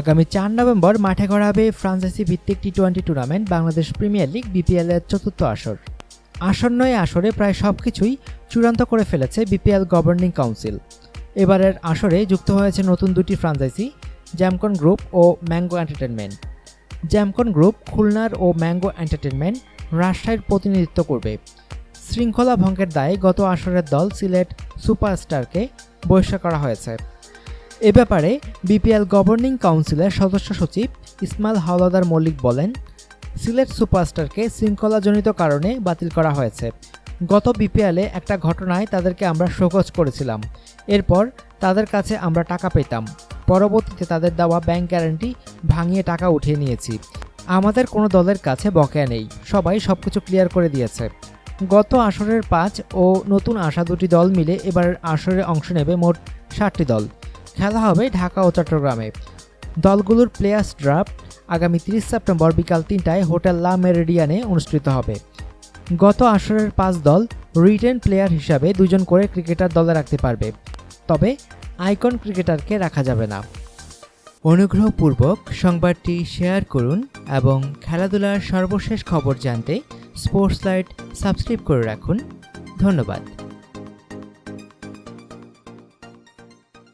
আগামী ৪ নভেম্বর মাঠে গড়াবে ফ্রাঞ্চাইজি ভিত্তিক টি-20 tournament Bangladesh premier league BPL এর চতুর্থ আসর। আসন্ন এই আসরে প্রায় সবকিছুই চূড়ান্ত করে ফেলেছে বিপিএল গভর্নিং কাউন্সিল। এবারের আসরে যুক্ত হয়েছে নতুন দুটি ফ্রাঞ্চাইজি, জ্যামকন গ্রুপ ও ম্যাঙ্গো এন্টারটেইনমেন্ট। জ্যামকন গ্রুপ খুলনার ও ম্যাঙ্গো এন্টারটেইনমেন্ট রাজশাহীর প্রতিনিধিত্ব করবে। শৃঙ্খলা ভঙ্গের দায়ে গত আসরের দল সিলেট সুপারস্টারকে বহিষ্কার করা হয়েছে। এ ব্যাপারে বিপিএল গভর্নিং কাউন্সিলের সদস্য সচিব ইসমাইল হাওলাদার মল্লিক বলেন, সিলেট সুপারস্টারকে শৃঙ্খলাজনিত কারণে বাতিল করা হয়েছে। গত বিপিএলে একটা ঘটনায় তাদেরকে আমরা শোকজ করেছিলাম। এরপর তাদের কাছে আমরা টাকা পেতাম। পরবর্তীতে তাদের দেওয়া ব্যাংক গ্যারান্টি ভাঙিয়ে টাকা উঠিয়ে নিয়েছি। আমাদের কোনো দলের কাছে বকেয়া নেই, সবাই সবকিছু ক্লিয়ার করে দিয়েছে। গত আসরের ৫ ও নতুন আসা দুটি দল মিলে এবারের আসরে অংশ নেবে মোট ৭টি দল। খেলা হবে ঢাকা ও চট্টগ্রামে। দলগুলোর প্লেয়ার্স ড্রাফট আগামী ৩০ সেপ্টেম্বর বিকাল ৩টায় হোটেল লা মেরিডিয়ানে অনুষ্ঠিত হবে। গত আসরের ৫ দল রিটেন প্লেয়ার হিসাবে ২ জন করে ক্রিকেটার দলে রাখতে পারবে, তবে আইকন ক্রিকেটারকে রাখা যাবে না। অনুগ্রহপূর্বক সংবাদটি শেয়ার করুন এবং খেলাধুলার সর্বশেষ খবর জানতে স্পোর্টস লাইট সাবস্ক্রাইব করে রাখুন। ধন্যবাদ।